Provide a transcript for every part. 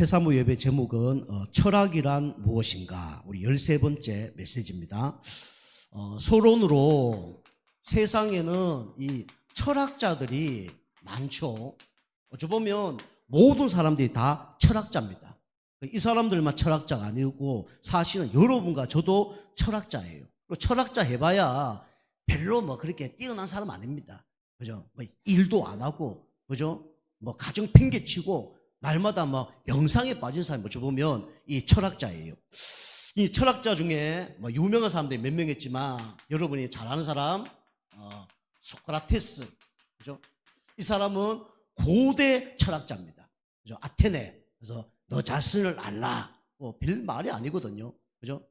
해사무 예배 제목은 철학이란 무엇인가, 우리 13번째 메시지입니다. 서론으로 세상에는 이 철학자들이 많죠. 어찌 보면 모든 사람들이 다 철학자입니다. 이 사람들만 철학자가 아니고 사실은 여러분과 저도 철학자예요. 철학자 해봐야 별로 뭐 그렇게 뛰어난 사람 아닙니다. 그죠? 뭐 일도 안 하고, 그죠? 뭐 가정 팽개치고 날마다 뭐 영상에 빠진 사람이 어찌 보면 이 철학자예요. 이 철학자 중에 뭐 유명한 사람들이 몇 명 있지만 여러분이 잘 아는 사람, 소크라테스, 그죠? 이 사람은 고대 철학자입니다. 그죠? 아테네. 그래서 너 자신을 알라. 별 말이 아니거든요. 그죠?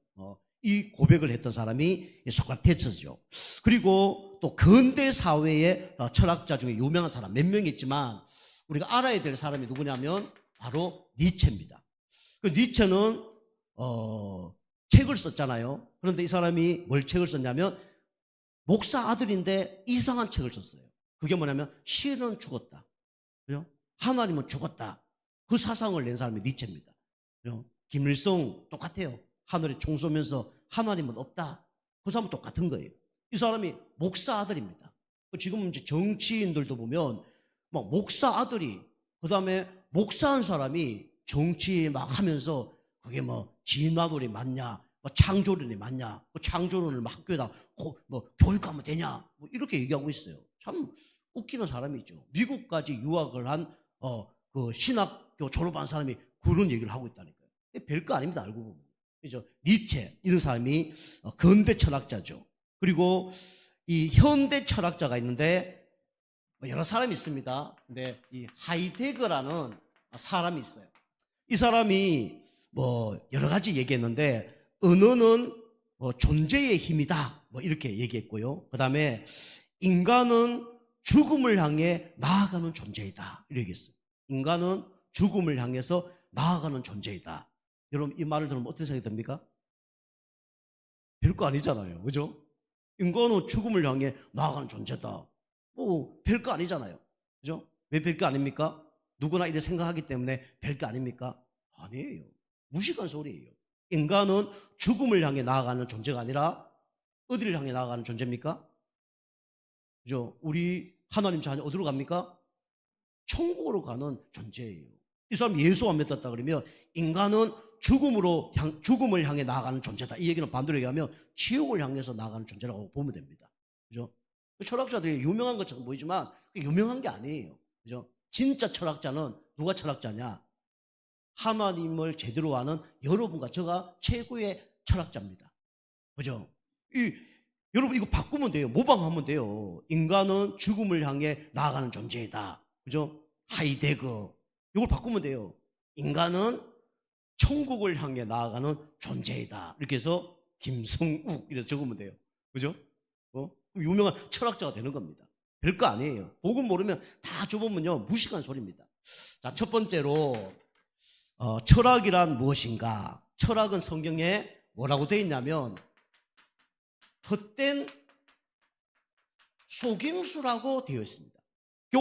이 고백을 했던 사람이 소크라테스죠. 그리고 또 근대 사회의 철학자 중에 유명한 사람 몇 명 있지만 우리가 알아야 될 사람이 누구냐면 바로 니체입니다. 그 니체는 책을 썼잖아요. 그런데 이 사람이 뭘 책을 썼냐면 목사 아들인데 이상한 책을 썼어요. 그게 뭐냐면 신은 죽었다, 그죠? 하나님은 죽었다. 그 사상을 낸 사람이 니체입니다. 그죠? 김일성 똑같아요. 하늘에 총 쏘면서 하나님은 없다. 그 사람은 똑같은 거예요. 이 사람이 목사 아들입니다. 지금 이제 정치인들도 보면 막 목사 아들이, 그 다음에 목사한 사람이 정치 막 하면서 그게 뭐 진화론이 맞냐, 뭐 창조론이 맞냐, 뭐 창조론을 막 학교에다 뭐 교육하면 되냐, 뭐 이렇게 얘기하고 있어요. 참 웃기는 사람이죠. 미국까지 유학을 한 그 신학교 졸업한 사람이 그런 얘기를 하고 있다니까요. 별거 아닙니다, 알고 보면. 그죠? 니체 이런 사람이 근대 철학자죠. 그리고 이 현대 철학자가 있는데 여러 사람이 있습니다. 근데 이 하이데거라는 사람이 있어요. 이 사람이 뭐 여러 가지 얘기했는데, 언어는 존재의 힘이다, 뭐 이렇게 얘기했고요. 그 다음에 인간은 죽음을 향해 나아가는 존재이다, 이렇게 얘기했어요. 인간은 죽음을 향해서 나아가는 존재이다. 여러분 이 말을 들으면 어떤 생각이 듭니까? 별거 아니잖아요, 그죠? 인간은 죽음을 향해 나아가는 존재다. 별거 아니잖아요. 그죠? 왜 별거 아닙니까? 누구나 이렇게 생각하기 때문에 별거 아닙니까? 아니에요. 무식한 소리예요. 인간은 죽음을 향해 나아가는 존재가 아니라 어디를 향해 나아가는 존재입니까? 그죠? 우리 하나님 자녀 어디로 갑니까? 천국으로 가는 존재예요. 이 사람 예수 안 믿었다 그러면 인간은 죽음을 향해 나아가는 존재다. 이 얘기는 반대로 얘기하면 지옥을 향해서 나아가는 존재라고 보면 됩니다. 그죠? 철학자들이 유명한 것처럼 보이지만 유명한 게 아니에요. 그죠? 진짜 철학자는 누가 철학자냐? 하나님을 제대로 아는 여러분과 저가 최고의 철학자입니다. 그죠? 여러분 이거 바꾸면 돼요. 모방하면 돼요. 인간은 죽음을 향해 나아가는 존재이다. 그죠? 하이데거. 이걸 바꾸면 돼요. 인간은 천국을 향해 나아가는 존재이다. 이렇게 해서 김성욱 이렇게 적으면 돼요. 그죠? 유명한 철학자가 되는 겁니다. 별거 아니에요. 복음 모르면 다 줘보면요 무식한 소리입니다. 자, 첫 번째로 철학이란 무엇인가? 철학은 성경에 뭐라고 되어 있냐면 헛된 속임수라고 되어 있습니다.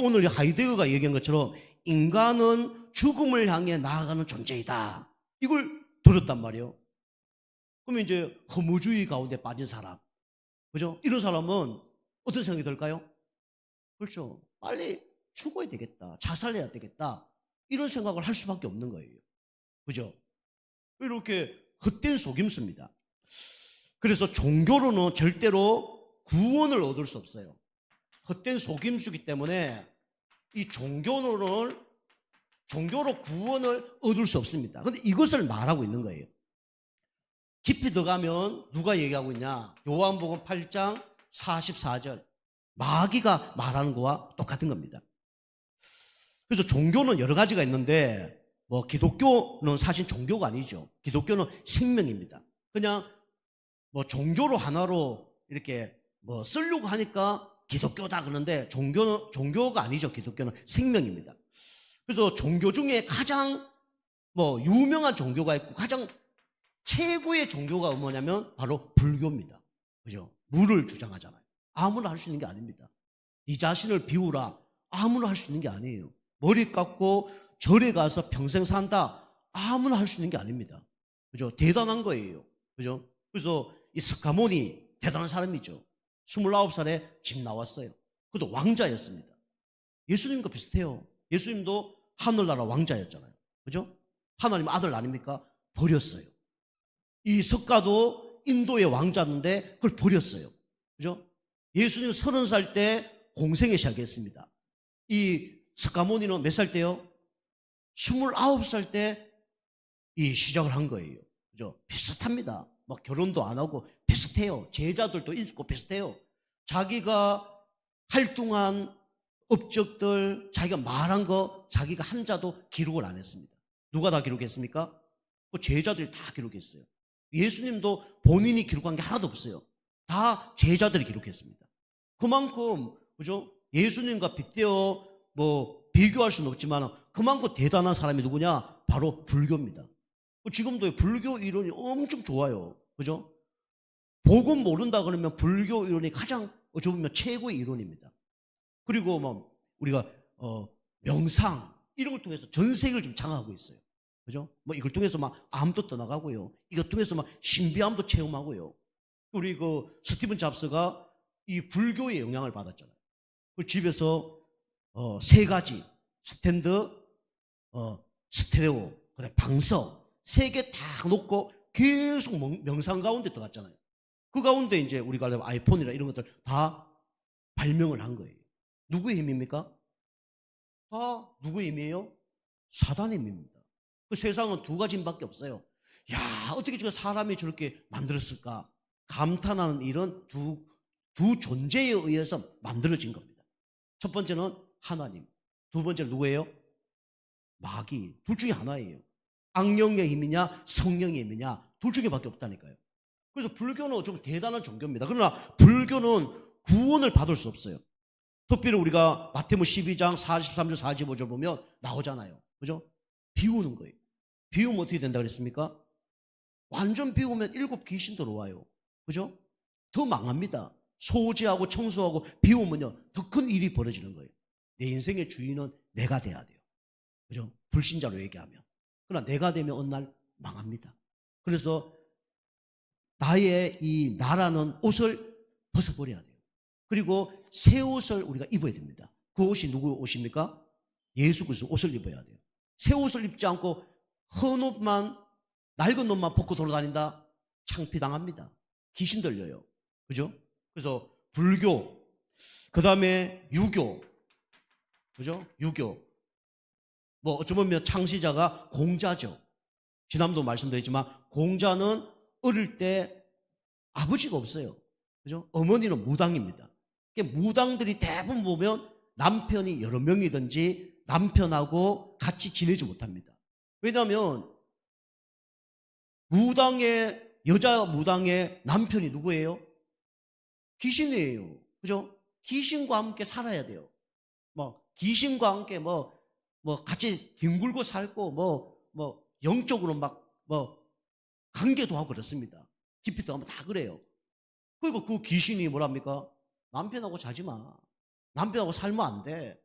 오늘 하이데거가 얘기한 것처럼 인간은 죽음을 향해 나아가는 존재이다. 이걸 들었단 말이에요. 그러면 이제 허무주의 가운데 빠진 사람, 그죠? 이런 사람은 어떤 생각이 들까요? 그렇죠. 빨리 죽어야 되겠다. 자살해야 되겠다. 이런 생각을 할 수밖에 없는 거예요. 그죠? 이렇게 헛된 속임수입니다. 그래서 종교로는 절대로 구원을 얻을 수 없어요. 헛된 속임수이기 때문에 이 종교로 구원을 얻을 수 없습니다. 그런데 이것을 말하고 있는 거예요. 깊이 들어가면 누가 얘기하고 있냐? 요한복음 8장 44절. 마귀가 말하는 거와 똑같은 겁니다. 그래서 종교는 여러 가지가 있는데 뭐 기독교는 사실 종교가 아니죠. 기독교는 생명입니다. 그냥 뭐 종교로 하나로 이렇게 뭐 쓰려고 하니까 기독교다 그러는데 종교가 아니죠. 기독교는 생명입니다. 그래서 종교 중에 가장 뭐 유명한 종교가 있고 가장 최고의 종교가 뭐냐면 바로 불교입니다. 그죠? 물을 주장하잖아요. 아무나 할 수 있는 게 아닙니다. 네 자신을 비우라. 아무나 할 수 있는 게 아니에요. 머리 깎고 절에 가서 평생 산다. 아무나 할 수 있는 게 아닙니다. 그죠? 대단한 거예요. 그죠? 그래서 이 스가몬이 대단한 사람이죠. 29살에 집 나왔어요. 그것도 왕자였습니다. 예수님과 비슷해요. 예수님도 하늘나라 왕자였잖아요. 그죠? 하나님 아들 아닙니까? 버렸어요. 이 석가도 인도의 왕자인데 그걸 버렸어요. 그죠? 예수님 30살 때 공생에 시작했습니다. 이 스가모니는 몇 살 때요? 29살 때 이 시작을 한 거예요. 그죠? 비슷합니다. 막 결혼도 안 하고 비슷해요. 제자들도 있고 비슷해요. 자기가 활동한 업적들, 자기가 말한 거, 자기가 한 자도 기록을 안 했습니다. 누가 다 기록했습니까? 그 제자들이 다 기록했어요. 예수님도 본인이 기록한 게 하나도 없어요. 다 제자들이 기록했습니다. 그만큼 그죠? 예수님과 빗대어 비교할 수는 없지만 그만큼 대단한 사람이 누구냐? 바로 불교입니다. 지금도 불교 이론이 엄청 좋아요. 그죠? 복음 모른다 그러면 불교 이론이 가장 어찌 보면 최고의 이론입니다. 그리고 우리가 명상 이런 걸 통해서 전 세계를 좀 장악하고 있어요. 그죠? 이걸 통해서 암도 떠나가고요. 이걸 통해서 신비함도 체험하고요. 우리 스티븐 잡스가 이 불교의 영향을 받았잖아요. 그 집에서 3가지 스탠드, 스테레오, 그다음에 방석 3개 다 놓고 계속 명상 가운데 들어갔잖아요. 그 가운데 이제 우리가 아이폰이나 이런 것들 다 발명을 한 거예요. 누구의 힘입니까? 다 누구의 힘이에요? 사단의 힘입니다. 그 세상은 2가지 힘밖에 없어요. 야, 어떻게 저 사람이 저렇게 만들었을까? 감탄하는 이런 두 존재에 의해서 만들어진 겁니다. 첫 번째는 하나님, 두 번째는 누구예요? 마귀. 둘 중에 하나예요. 악령의 힘이냐 성령의 힘이냐 둘 중에 밖에 없다니까요. 그래서 불교는 좀 대단한 종교입니다. 그러나 불교는 구원을 받을 수 없어요. 특별히 우리가 마태복음 12장 43절 45절 보면 나오잖아요. 그죠? 비우는 거예요. 비우면 어떻게 된다 그랬습니까? 완전 비우면 7 귀신 들어와요. 그죠? 더 망합니다. 소지하고 청소하고 비우면요 더 큰 일이 벌어지는 거예요. 내 인생의 주인은 내가 돼야 돼요. 그죠? 불신자로 얘기하면. 그러나 내가 되면 어느 날 망합니다. 그래서 나의 이 나라는 옷을 벗어버려야 돼요. 그리고 새 옷을 우리가 입어야 됩니다. 그 옷이 누구 옷입니까? 예수 그리스도 옷을 입어야 돼요. 새 옷을 입지 않고 헌 옷만 낡은 옷만 벗고 돌아다닌다? 창피당합니다. 귀신 들려요. 그죠? 그래서 불교, 그 다음에 유교, 그죠? 유교. 어쩌면 창시자가 공자죠. 지난번도 말씀드렸지만 공자는 어릴 때 아버지가 없어요. 그죠? 어머니는 무당입니다. 무당들이 대부분 보면 남편이 여러 명이든지 남편하고 같이 지내지 못합니다. 왜냐하면 여자 무당의 남편이 누구예요? 귀신이에요. 그죠? 귀신과 함께 살아야 돼요. 귀신과 함께 같이 뒹굴고 살고 영적으로 관계도 하고 그렇습니다. 깊이 들어가면 다 그래요. 그리고 그 귀신이 뭐랍니까? 남편하고 자지 마. 남편하고 살면 안 돼.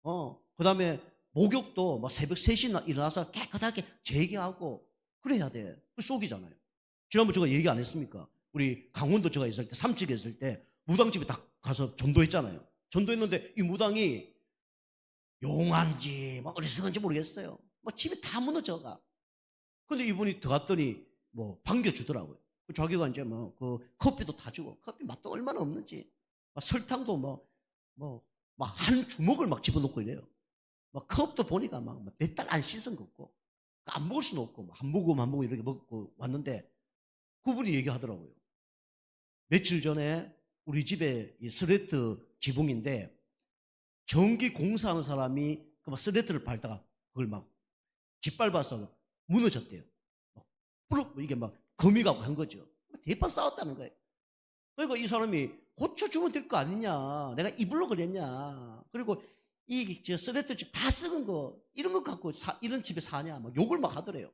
그 다음에 목욕도 새벽 3시나 일어나서 깨끗하게 재개하고 그래야 돼. 그 속이잖아요. 지난번 제가 얘기 안 했습니까? 우리 강원도 제가 있을 때, 삼척에 있을 때 무당집에 딱 가서 전도했잖아요. 전도했는데 이 무당이 용한지 어리석은지 모르겠어요. 집에 다 무너져가. 근데 이분이 들어갔더니 반겨주더라고요. 자기가 이제 그 커피도 다 주고 커피 맛도 얼마나 없는지 설탕도 한 주먹을 집어넣고 이래요. 컵도 보니까 몇 달 안 씻은 거 없고 안 먹을 수는 없고 한 모금 이렇게 먹고 왔는데 그분이 얘기하더라고요. 며칠 전에 우리 집에 스레트 지붕인데 전기 공사하는 사람이 스레트를 밟다가 그걸 짓밟아서 무너졌대요. 이게 거미 가고 한 거죠. 대판 싸웠다는 거예요. 그리고 이 사람이 고쳐주면 될 거 아니냐. 내가 입으로 그랬냐. 그리고 스레트 집 다 썩은 거 이런 거 갖고 이런 집에 사냐. 욕을 하더래요.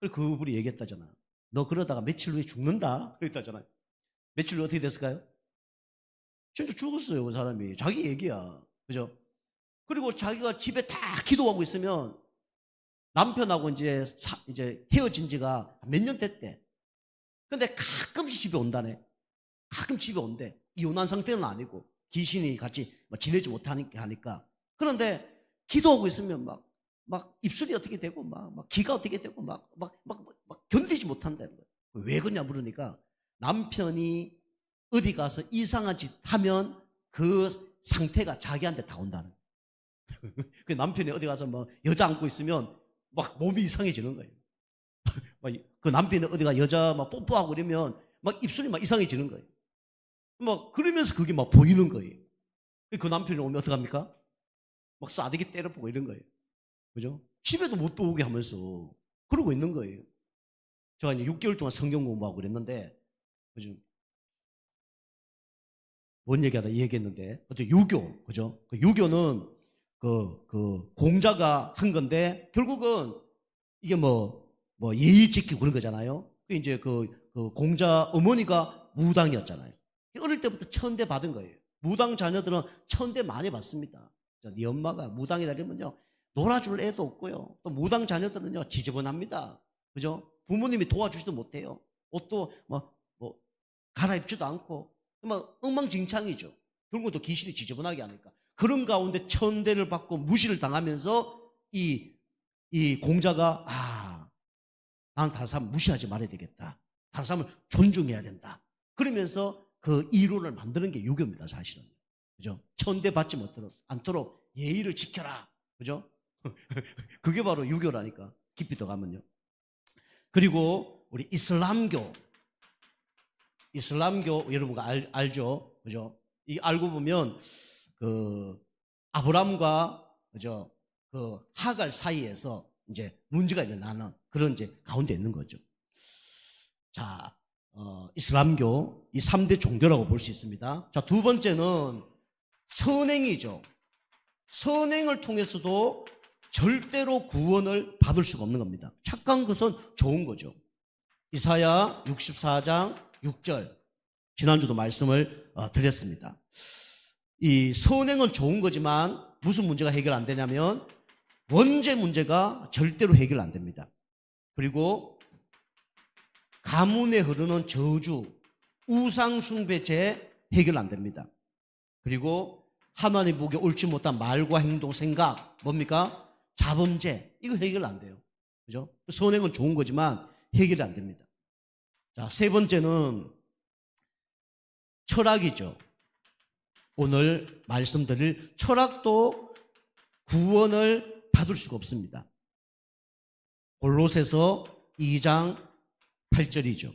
그리고 그분이 얘기했다잖아. 너 그러다가 며칠 후에 죽는다. 그랬다잖아요. 며칠 후에 어떻게 됐을까요? 진짜 죽었어요. 그 사람이. 자기 얘기야. 그죠? 그리고 자기가 집에 다 기도하고 있으면 남편하고 이제 헤어진 지가 몇 년 됐대. 근데 가끔씩 집에 온다네. 가끔 집에 온대. 이혼한 상태는 아니고 귀신이 같이 지내지 못하니까. 그런데 기도하고 있으면 막 입술이 어떻게 되고 막 기가 어떻게 되고 막 견디지 못한다는 거예요. 왜 그러냐 물으니까 남편이 어디 가서 이상한 짓 하면 그 상태가 자기한테 다 온다는 거예요. 그 남편이 어디 가서 뭐 여자 안고 있으면 막 몸이 이상해지는 거예요. 그 남편이 어디가 여자 막 뽀뽀하고 이러면 막 입술이 막 이상해지는 거예요. 막 그러면서 그게 막 보이는 거예요. 그 남편이 오면 어떡합니까? 막 싸대기 때려보고 이런 거예요. 그죠? 집에도 못 들어오게 하면서 그러고 있는 거예요. 제가 이제 6개월 동안 성경 공부하고 그랬는데, 그죠? 뭔 얘기하다 이 얘기했는데, 어떤 유교, 그죠? 그 유교는 그 공자가 한 건데, 결국은 이게 뭐 예의 지키고 그런 거잖아요. 이제 그 공자 어머니가 무당이었잖아요. 어릴 때부터 천대 받은 거예요. 무당 자녀들은 천대 많이 받습니다. 네 엄마가 무당이다 이러면요, 놀아줄 애도 없고요. 또 무당 자녀들은요, 지저분합니다. 그죠? 부모님이 도와주지도 못해요. 옷도 뭐 갈아입지도 않고, 엉망진창이죠. 결국 또 귀신이 지저분하게 하니까. 그런 가운데 천대를 받고 무시를 당하면서 이 공자가, 나는 다른 사람 무시하지 말아야 되겠다. 다른 사람을 존중해야 된다. 그러면서 그 이론을 만드는 게 유교입니다, 사실은. 그죠? 천대 받지 않도록 예의를 지켜라. 그죠? 그게 바로 유교라니까. 깊이 들어가면요. 그리고 우리 이슬람교 여러분가 알죠? 그죠? 이 알고 보면 그 아브람과 그죠? 그 하갈 사이에서 이제 문제가 일어나는 그런 이제 가운데 있는 거죠. 자, 이슬람교 이 3대 종교라고 볼 수 있습니다. 자, 두 번째는 선행이죠. 선행을 통해서도 절대로 구원을 받을 수가 없는 겁니다. 착한 것은 좋은 거죠. 이사야 64장 6절 지난주도 말씀을 드렸습니다. 이 선행은 좋은 거지만 무슨 문제가 해결 안 되냐면 원죄 문제가 절대로 해결 안 됩니다. 그리고 가문에 흐르는 저주, 우상숭배죄 해결 안 됩니다. 그리고 하나님 보기에 옳지 못한 말과 행동, 생각, 뭡니까? 자범죄, 이거 해결 안 돼요. 그죠? 선행은 좋은 거지만 해결이 안 됩니다. 자, 세 번째는 철학이죠. 오늘 말씀드릴 철학도 구원을 받을 수가 없습니다. 골로새서 2장 8절이죠.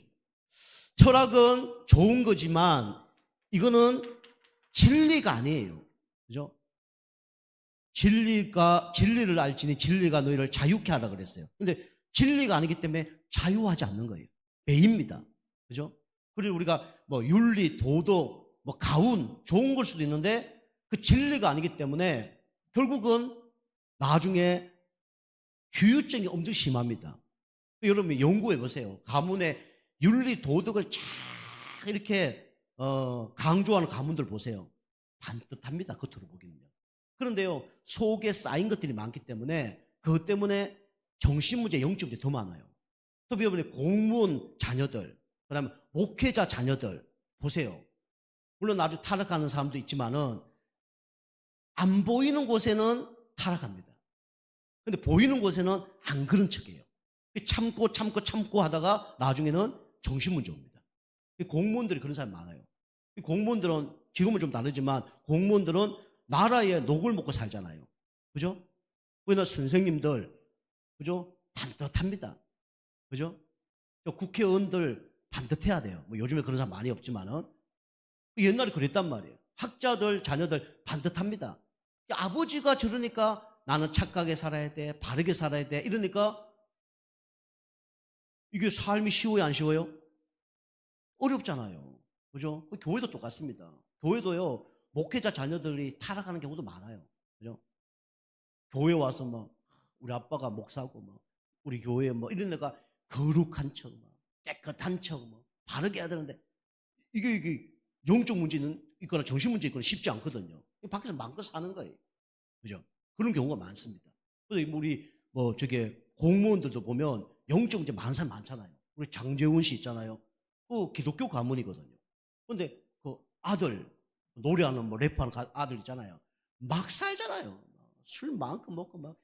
철학은 좋은 거지만 이거는 진리가 아니에요. 그죠? 진리를 알지니 진리가 너희를 자유케 하라 그랬어요. 근데 진리가 아니기 때문에 자유하지 않는 거예요. 매입니다. 그죠? 그리고 우리가 뭐 윤리, 도덕, 뭐 가운 좋은 걸 수도 있는데 그 진리가 아니기 때문에 결국은 나중에 규유증이 엄청 심합니다. 여러분 연구해 보세요. 가문의 윤리, 도덕을 쫙 이렇게 강조하는 가문들 보세요. 반듯합니다. 겉으로 보기는요. 그런데요, 속에 쌓인 것들이 많기 때문에 그것 때문에 정신문제, 영적 문제 더 많아요. 또 여러분의 공무원 자녀들, 그 다음에 목회자 자녀들 보세요. 물론 아주 타락하는 사람도 있지만은 안 보이는 곳에는 타락합니다. 근데 보이는 곳에는 안 그런 척해요. 참고 하다가 나중에는 정신문제 옵니다. 공무원들이 그런 사람이 많아요. 공무원들은 지금은 좀 다르지만 공무원들은 나라의 녹을 먹고 살잖아요. 그죠? 그러나 선생님들, 그죠? 반듯합니다. 그죠? 국회의원들 반듯해야 돼요. 뭐 요즘에 그런 사람 많이 없지만은 옛날에 그랬단 말이에요. 학자들, 자녀들 반듯합니다. 아버지가 저러니까 나는 착하게 살아야 돼, 바르게 살아야 돼. 이러니까 이게 삶이 쉬워요, 안 쉬워요? 어렵잖아요. 그죠? 교회도 똑같습니다. 교회도요, 목회자 자녀들이 타락하는 경우도 많아요. 그죠? 교회 와서 뭐, 우리 아빠가 목사고, 뭐, 우리 교회 뭐, 이런 데가 거룩한 척, 뭐, 깨끗한 척, 뭐, 바르게 해야 되는데, 이게 영적 문제는 있거나 정신 문제 있거나 쉽지 않거든요. 밖에서 마음껏 사는 거예요. 그죠? 그런 경우가 많습니다. 그래서 우리, 공무원들도 보면 영적 문제 많은 사람 많잖아요. 우리 장재훈 씨 있잖아요. 그 기독교 가문이거든요. 근데 그 아들, 노래하는 뭐 래퍼하는 아들 있잖아요. 막 살잖아요. 술 많고 먹고 막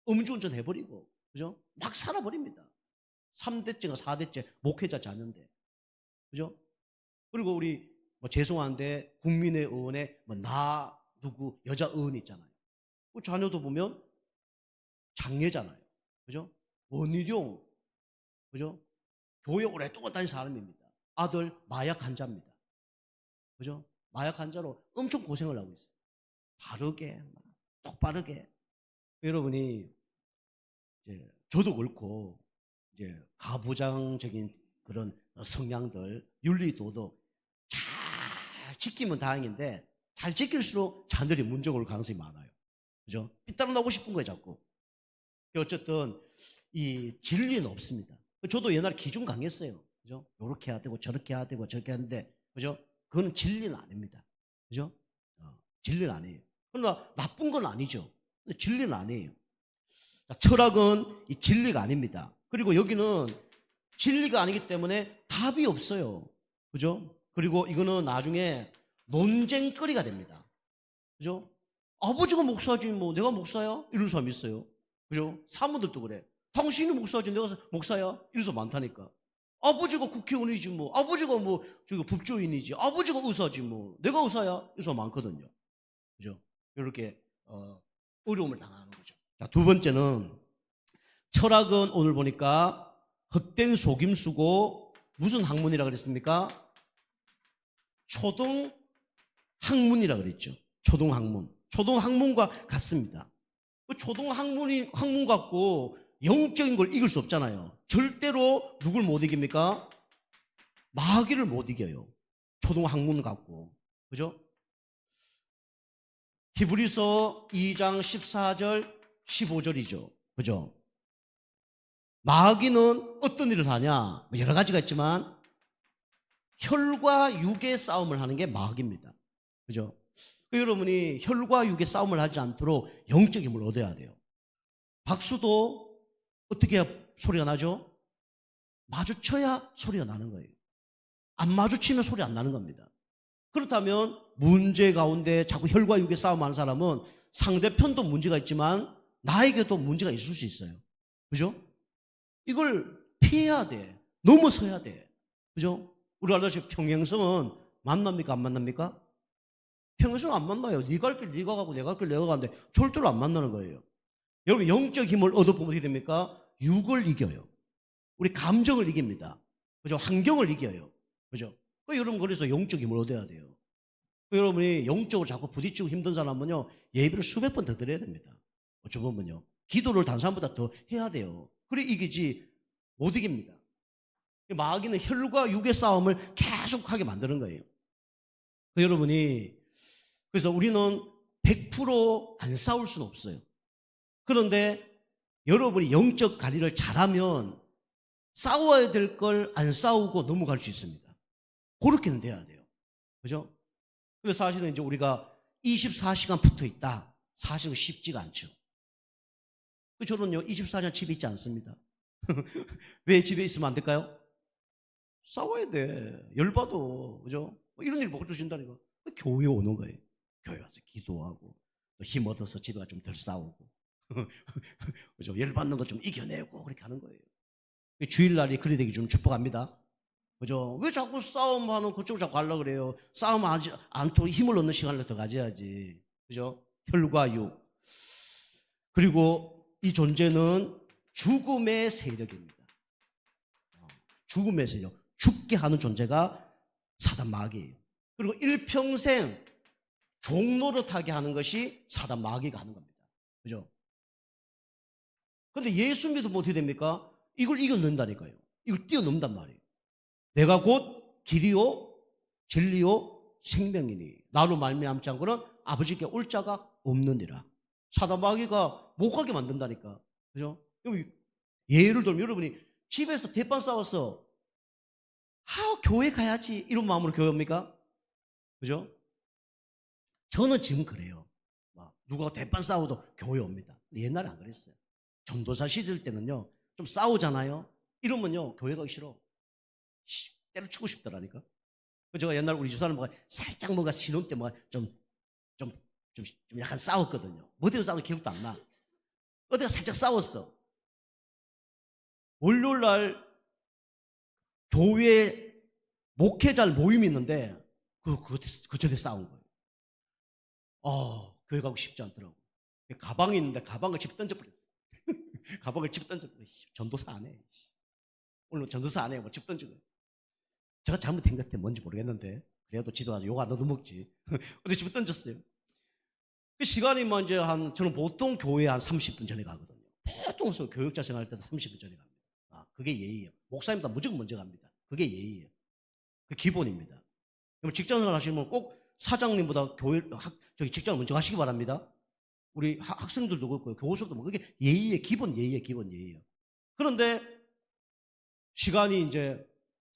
음주운전 해버리고, 그죠? 막 살아버립니다. 3대째가 4대째 목회자 자녀인데, 그죠? 그리고 우리 뭐 죄송한데 국민의 의원에 뭐 나 누구 여자 의원 있잖아요. 그 자녀도 보면 장례잖아요. 그죠? 원희룡, 그죠? 교회 오랫동안 다닌 사람입니다. 아들 마약 환자입니다. 그죠? 마약 환자로 엄청 고생을 하고 있어요. 바르게, 똑바르게. 여러분이 이제 저도 그렇고 이제 가부장적인 그런 성향들, 윤리 도덕 잘 지키면 다행인데 잘 지킬수록 자녀들이 문제가 올 가능성이 많아요. 그죠? 삐뚤어 나오고 싶은 거예요, 자꾸. 어쨌든 이 진리는 없습니다. 저도 옛날에 기준 강했어요. 그죠? 요렇게 해야 되고 저렇게 해야 되고 저렇게 하는데, 그죠? 그건 진리는 아닙니다. 그죠? 진리는 아니에요. 그러나 나쁜 건 아니죠. 근데 진리는 아니에요. 자, 철학은 이 진리가 아닙니다. 그리고 여기는 진리가 아니기 때문에 답이 없어요. 그죠? 그리고 이거는 나중에 논쟁거리가 됩니다. 그죠? 아버지가 목사지 뭐 내가 목사야? 이런 사람 있어요. 그죠? 사모들도 그래. 당신이 목사지 내가 목사야? 이런 사람 많다니까. 아버지가 국회의원이지 뭐, 아버지가 뭐 저기 법조인이지, 아버지가 의사지 뭐 내가 의사야? 이런 사람 많거든요. 그죠? 이렇게 어려움을 당하는 거죠. 자, 두 번째는 철학은 오늘 보니까 헛된 속임수고 무슨 학문이라 그랬습니까? 초등 학문이라 그랬죠. 초등 학문. 초등 학문과 같습니다. 그 초등 학문 갖고 영적인 걸 이길 수 없잖아요. 절대로 누굴 못 이깁니까? 마귀를 못 이겨요. 초등 학문 갖고. 그죠? 히브리서 2장 14절 15절이죠. 그죠? 마귀는 어떤 일을 하냐? 여러 가지가 있지만 혈과 육의 싸움을 하는 게 마귀입니다. 그죠? 여러분이 혈과 육의 싸움을 하지 않도록 영적 힘을 얻어야 돼요. 박수도 어떻게 해야 소리가 나죠? 마주쳐야 소리가 나는 거예요. 안 마주치면 소리 안 나는 겁니다. 그렇다면 문제 가운데 자꾸 혈과 육의 싸움하는 사람은 상대편도 문제가 있지만 나에게도 문제가 있을 수 있어요. 그죠? 이걸 피해야 돼. 넘어서야 돼. 그죠? 우리 알다시피 평행성은 만납니까? 안 만납니까? 평행성 안 만나요. 네가 갈 길 네가 가고 내가 갈 길 내가 가는데 절대로 안 만나는 거예요. 여러분 영적 힘을 얻어보면 어떻게 됩니까? 육을 이겨요. 우리 감정을 이깁니다. 그죠? 환경을 이겨요. 그죠? 여러분 그래서 영적 힘을 얻어야 돼요. 여러분이 영적으로 자꾸 부딪히고 힘든 사람은요 예배를 수백 번 더 드려야 됩니다. 어쩌면요 기도를 다른 사람보다 더 해야 돼요. 그래 이기지 못 이깁니다. 마귀는 혈과 육의 싸움을 계속하게 만드는 거예요. 여러분이 그래서 우리는 100% 안 싸울 수는 없어요. 그런데 여러분이 영적 관리를 잘하면 싸워야 될 걸 안 싸우고 넘어갈 수 있습니다. 그렇게는 돼야 돼요. 그죠? 근데 사실은 이제 우리가 24시간 붙어 있다. 사실은 쉽지가 않죠. 저는요, 24시간 집에 있지 않습니다. 왜 집에 있으면 안 될까요? 싸워야 돼. 열받아. 그죠? 이런 일 못 주신다니까. 교회 오는 거예요. 교회 와서 기도하고, 힘 얻어서 집에 가 좀 덜 싸우고. 그죠? 열받는 거 좀 이겨내고, 그렇게 하는 거예요. 주일날이 그리 되기 좀 축복합니다. 그죠? 왜 자꾸 싸움하는 그쪽으로 자꾸 하려고 그래요? 싸움하지 않도록 힘을 얻는 시간을 더 가져야지. 그죠? 혈과 육. 그리고 이 존재는 죽음의 세력입니다. 죽음의 세력. 죽게 하는 존재가 사단 마귀예요. 그리고 일평생 종노릇하게 하는 것이 사단 마귀가 하는 겁니다. 그죠? 근데 예수 믿으면 어떻게 됩니까? 이걸 이겨낸다니까요. 이걸 뛰어넘단 말이에요. 내가 곧 길이요 진리요 생명이니 나로 말미암지 않고는 아버지께 올 자가 없느니라. 사단 마귀가 못 가게 만든다니까. 그죠? 예를 들면 여러분이 집에서 대판 싸웠어. 교회 가야지 이런 마음으로 교회 옵니까? 그죠? 저는 지금 그래요. 누가 대판 싸워도 교회 옵니다. 옛날에 안 그랬어요. 전도사 시절 때는요, 좀 싸우잖아요. 이러면요, 교회 가기 싫어. 때려치고 싶더라니까. 제가 옛날 우리 집사람 뭐가 살짝 뭐가 신혼 때 뭐가 좀, 좀 약간 싸웠거든요. 뭐 때문에 싸우는 기억도 안 나. 어디가 살짝 싸웠어. 월요일 날 교회 목회자 모임이 있는데 그 전에 싸운 거예요. 교회 가고 싶지 않더라고. 가방이 있는데 가방을 집에 던져버렸어. 가방을 집에 던져버렸어. 전도사 안 해. 오늘 전도사 안 해. 뭐 집 던지고. 제가 잘못된 것 같아. 뭔지 모르겠는데. 그래도 집에 가서 욕 안 얻어먹지. 어제 집에 던졌어요. 그 시간이 뭐 이제 저는 보통 교회에 한 30분 전에 가거든요. 보통 교육자 생활할 때도 30분 전에 갑니다. 그게 예의예요. 목사님보다 무조건 먼저 갑니다. 그게 예의예요. 그 기본입니다. 그럼 직장 생활 하시면 꼭 사장님보다 직장을 먼저 가시기 바랍니다. 우리 학생들도 그렇고요. 교수도 뭐 그게 예의의 기본 예의예요. 그런데 시간이 이제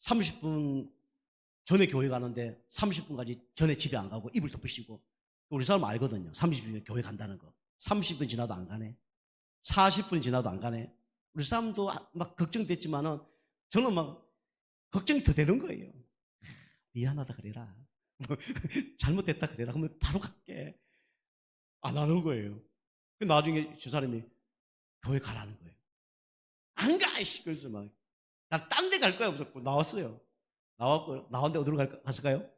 30분 전에 교회 가는데 30분까지 전에 집에 안 가고 이불 덮으시고 우리 사람 알거든요. 30분이면 교회 간다는 거. 30분 지나도 안 가네. 40분 지나도 안 가네. 우리 사람도 막 걱정됐지만은 저는 막 걱정이 더 되는 거예요. 미안하다 그래라. 잘못됐다 그래라. 그러면 바로 갈게. 안 하는 거예요. 나중에 저 사람이 교회 가라는 거예요. 안 가! 그래서 막, 나 딴 데 갈 거야. 무조건 나왔어요. 나왔는데 어디로 갔을까요?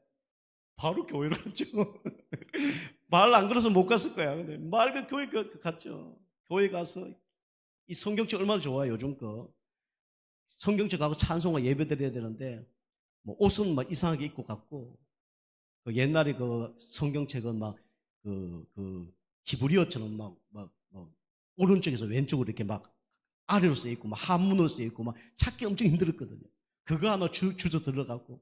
바로 교회로 갔죠. 말 안 걸어서 못 갔을 거야. 근데 교회 갔죠. 교회 가서 이 성경책 얼마나 좋아요, 요즘 거. 성경책 가고 찬송과 예배 드려야 되는데, 뭐 옷은 막 이상하게 입고 갔고, 옛날에 그 성경책은 막 히브리어처럼 오른쪽에서 왼쪽으로 이렇게 막 아래로 쓰여 있고, 막 한문으로 쓰여 있고, 막 찾기 엄청 힘들었거든요. 그거 하나 주저 들어가고,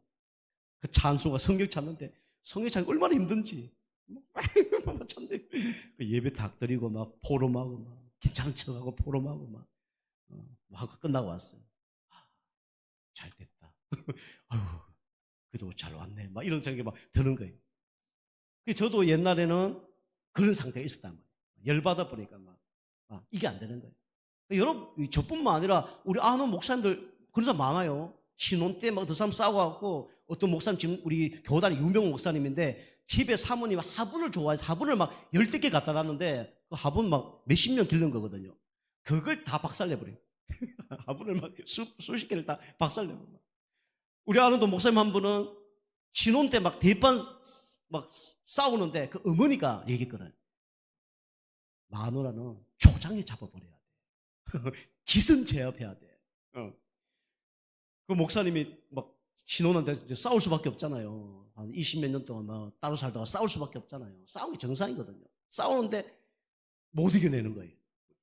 그 찬송과 성경 찾는데, 성경 찾기 얼마나 힘든지. 그 예배 닭 드리고, 막 포럼하고, 막 괜찮은 척하고 포럼하고, 막 하고 끝나고 왔어요. 잘 됐다. 아유, 그래도 잘 왔네. 막 이런 생각이 막 드는 거예요. 저도 옛날에는 그런 상태가 있었단 말이에요. 열받아 보니까 이게 안 되는 거예요. 여러분, 저뿐만 아니라 우리 아는 목사님들 그런 사람 많아요. 신혼 때 막 어떤 사람 싸워갖고 어떤 목사님 지금 우리 교단의 유명 목사님인데 집에 사모님 화분을 좋아해서 화분을 막 10개 갖다 놨는데 그 화분 막 몇십 년 기른 거거든요. 그걸 다 박살내버려요. 화분을 막 수십 개를 다 박살내버려요. 우리 아는 목사님 한 분은 신혼 때 막 대판 막 싸우는데 그 어머니가 얘기했거든. 마누라는 초장에 잡아버려야 돼. 기승 제압해야 돼. 그 목사님이 막 신혼한테 싸울 수밖에 없잖아요. 한 20몇 년 동안 막 따로 살다가 싸울 수밖에 없잖아요. 싸우는 게 정상이거든요. 싸우는데 못 이겨내는 거예요.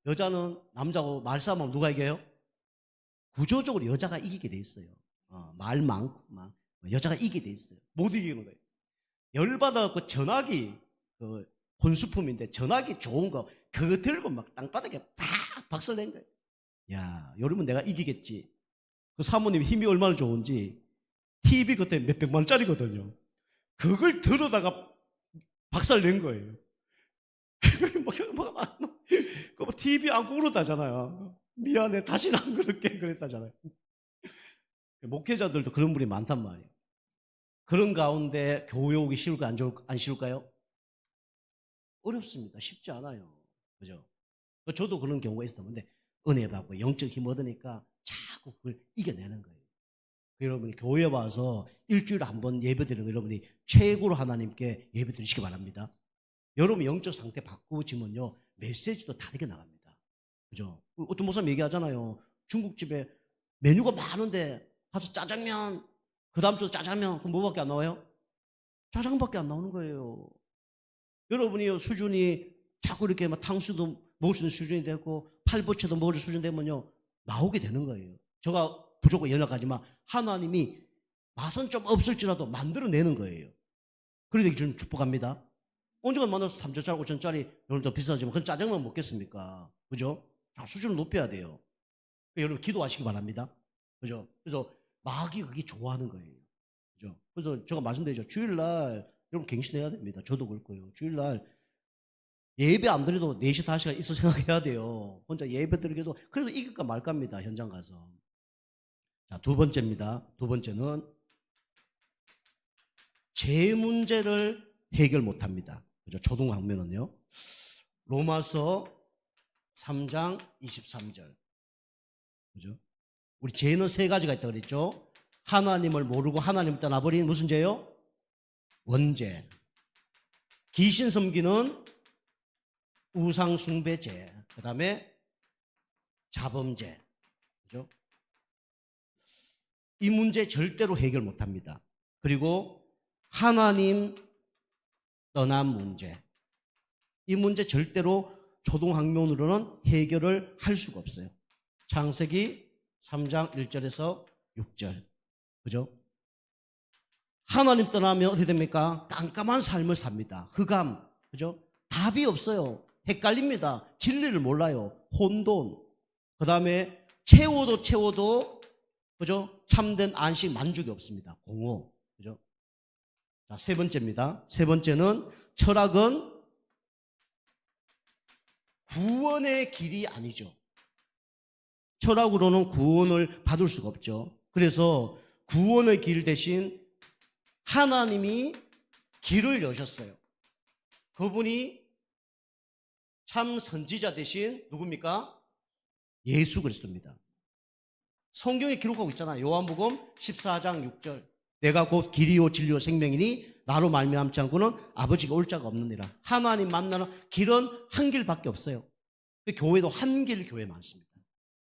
여자는 남자하고 말싸움하면 누가 이겨요? 구조적으로 여자가 이기게 돼 있어요. 말 많고 막 여자가 이기게 돼 있어요. 못 이기는 거예요. 열받아갖고 전화기 그 혼수품인데 전화기 좋은 거 그거 들고 막 땅바닥에 팍 박살낸 거예요. 야, 여러분 내가 이기겠지. 그 사모님 힘이 얼마나 좋은지 TV 그때 몇백만 원짜리거든요. 그걸 들어다가 박살낸 거예요. 뭐 TV 안 그러다잖아요. 미안해 다시는 안 그럴게 그랬다잖아요. 목회자들도 그런 분이 많단 말이에요. 그런 가운데 교회 오기 쉬울까 안 쉬울까요? 어렵습니다. 쉽지 않아요. 그죠? 저도 그런 경우가 있었는데 은혜 받고 영적 힘 얻으니까 자꾸 그걸 이겨내는 거예요. 여러분이 교회 와서 일주일에 한 번 예배 드리는 거 여러분이 최고로 하나님께 예배 드리시기 바랍니다. 여러분 영적 상태 바꾸지면요 메시지도 다르게 나갑니다. 그죠? 어떤 목사님 얘기하잖아요. 중국집에 메뉴가 많은데 가서 짜장면 그 다음 주에 짜장면 그럼 뭐밖에 안 나와요? 짜장밖에 안 나오는 거예요. 여러분이 수준이 자꾸 이렇게 막 탕수도 먹을 수 있는 수준이 되고 팔보채도 먹을 수준 되면요 나오게 되는 거예요. 제가 무조건 연락하지만 하나님이 맛은 좀 없을지라도 만들어내는 거예요. 그러니 주님 축복합니다. 언젠가 만나서 3천짜리 5천짜리 여러분 더 비싸지만 그건 짜장면 먹겠습니까? 그죠? 자, 수준을 높여야 돼요. 여러분 기도하시기 바랍니다. 그죠? 그래서 마귀 그게 좋아하는 거예요. 그죠? 그래서 제가 말씀드리죠. 주일날 여러분 갱신해야 됩니다. 저도 그럴 거예요. 주일날 예배 안 드려도 4시, 5시간 있어 생각해야 돼요. 혼자 예배 드리게도 그래도 이길까 말까입니다. 현장 가서. 자, 두 번째입니다. 두 번째는 제 문제를 해결 못합니다. 그죠? 초등학면은요. 로마서 3장 23절. 그죠? 우리 죄는 세 가지가 있다고 그랬죠? 하나님을 모르고 하나님을 떠나버린 무슨 죄요? 원죄. 귀신 섬기는 우상숭배죄. 그 다음에 자범죄. 그죠? 이 문제 절대로 해결 못합니다. 그리고 하나님 떠난 문제. 이 문제 절대로 초등학문으로는 해결을 할 수가 없어요. 창세기 3장 1절에서 6절. 그죠? 하나님 떠나면 어떻게 됩니까? 깜깜한 삶을 삽니다. 흑암. 그죠? 답이 없어요. 헷갈립니다. 진리를 몰라요. 혼돈. 그 다음에 채워도 그죠? 참된 안식 만족이 없습니다. 공허. 그죠? 자, 세 번째입니다. 세 번째는 철학은 구원의 길이 아니죠. 철학으로는 구원을 받을 수가 없죠. 그래서 구원의 길 대신 하나님이 길을 여셨어요. 그분이 참 선지자 대신 누굽니까? 예수 그리스도입니다. 성경에 기록하고 있잖아요. 요한복음 14장 6절. 내가 곧 길이요 진리요 생명이니 나로 말미암지 않고는 아버지가 올 자가 없느니라. 하나님 만나는 길은 한 길밖에 없어요. 교회도 한 길 교회 많습니다.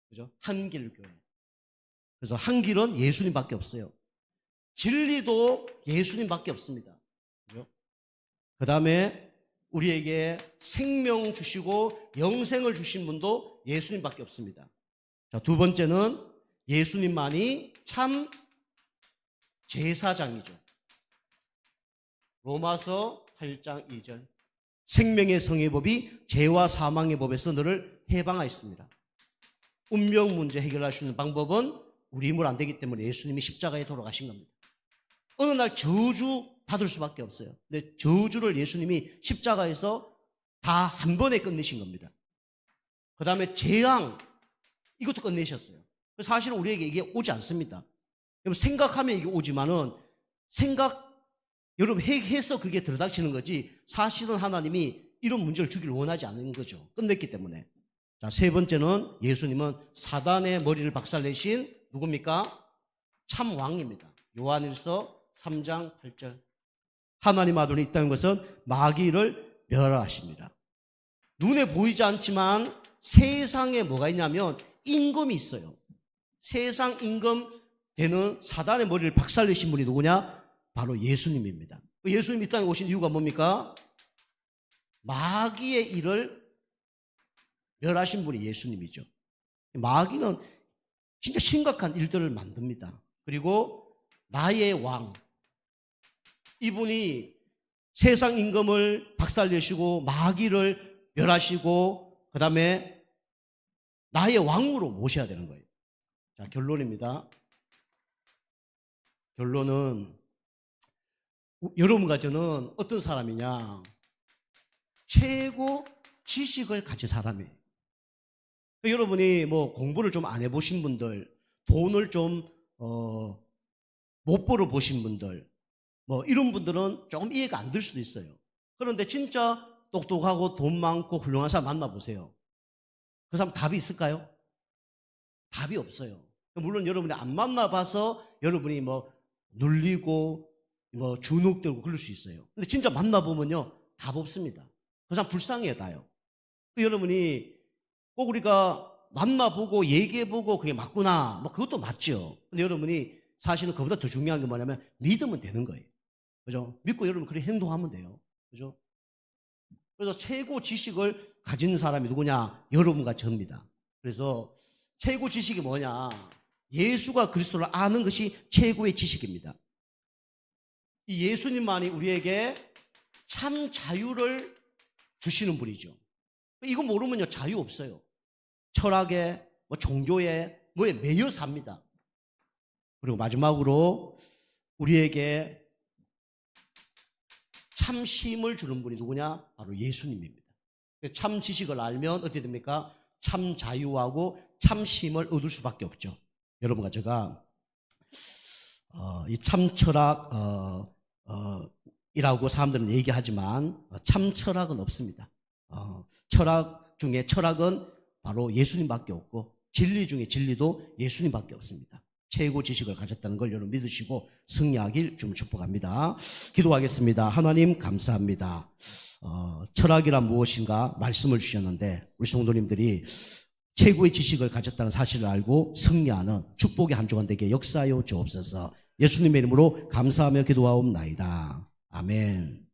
그죠? 한 길 교회. 그래서 한 길은 예수님밖에 없어요. 진리도 예수님밖에 없습니다. 그죠? 그 다음에 우리에게 생명 주시고 영생을 주신 분도 예수님밖에 없습니다. 자, 두 번째는 예수님만이 참 제사장이죠. 로마서 8장 2절. 생명의 성의 법이 죄와 사망의 법에서 너를 해방하였습니다. 운명 문제 해결할 수 있는 방법은 우리 힘으로 안 되기 때문에 예수님이 십자가에 돌아가신 겁니다. 어느 날 저주 받을 수밖에 없어요. 근데 저주를 예수님이 십자가에서 다 한 번에 끝내신 겁니다. 그 다음에 재앙, 이것도 끝내셨어요. 사실은 우리에게 이게 오지 않습니다. 생각하면 이게 오지만은 여러분 해서 그게 들어닥치는 거지 사실은 하나님이 이런 문제를 주기를 원하지 않는 거죠. 끝냈기 때문에. 자, 세 번째는 예수님은 사단의 머리를 박살내신 누굽니까? 참 왕입니다. 요한일서 3장 8절. 하나님 아들이 있다는 것은 마귀를 멸하십니다. 눈에 보이지 않지만 세상에 뭐가 있냐면 임금이 있어요. 세상 임금 되는 사단의 머리를 박살내신 분이 누구냐? 바로 예수님입니다. 예수님이 이 땅에 오신 이유가 뭡니까? 마귀의 일을 멸하신 분이 예수님이죠. 마귀는 진짜 심각한 일들을 만듭니다. 그리고 나의 왕, 이분이 세상 임금을 박살내시고 마귀를 멸하시고 그 다음에 나의 왕으로 모셔야 되는 거예요. 자, 결론입니다. 결론은 여러분과 저는 어떤 사람이냐? 최고 지식을 가진 사람이에요. 여러분이 뭐 공부를 좀 안 해보신 분들, 돈을 좀 못 벌어보신 분들, 뭐 이런 분들은 조금 이해가 안 될 수도 있어요. 그런데 진짜 똑똑하고 돈 많고 훌륭한 사람 만나보세요. 그 사람 답이 있을까요? 답이 없어요. 물론 여러분이 안 만나봐서 여러분이 뭐 눌리고 뭐 주눅들고 그럴 수 있어요. 근데 진짜 만나보면요 답 없습니다. 그 사람 불쌍해요. 다요. 여러분이 꼭 우리가 만나보고 얘기해보고 그게 맞구나 뭐 그것도 맞죠. 근데 여러분이 사실은 그보다 더 중요한 게 뭐냐면 믿으면 되는 거예요. 그죠? 믿고 여러분 그렇게 행동하면 돼요. 그죠? 그래서 최고 지식을 가진 사람이 누구냐? 여러분과 저입니다. 그래서 최고 지식이 뭐냐? 예수가 그리스도를 아는 것이 최고의 지식입니다. 이 예수님만이 우리에게 참 자유를 주시는 분이죠. 이거 모르면요 자유 없어요. 철학에 뭐 종교에 뭐에 매여 삽니다. 그리고 마지막으로 우리에게 참 힘을 주는 분이 누구냐? 바로 예수님입니다. 참 지식을 알면 어떻게 됩니까? 참 자유하고 참 쉼을 얻을 수밖에 없죠. 여러분과 제가 이 참 철학 이라고 사람들은 얘기하지만 참 철학은 없습니다. 철학 중에 철학은 바로 예수님밖에 없고 진리 중에 진리도 예수님밖에 없습니다. 최고 지식을 가졌다는 걸 여러분 믿으시고 승리하길 좀 축복합니다. 기도하겠습니다. 하나님 감사합니다. 철학이란 무엇인가 말씀을 주셨는데 우리 성도님들이 최고의 지식을 가졌다는 사실을 알고 승리하는 축복의 한 주간 되게 역사하여 주옵소서. 예수님의 이름으로 감사하며 기도하옵나이다. 아멘.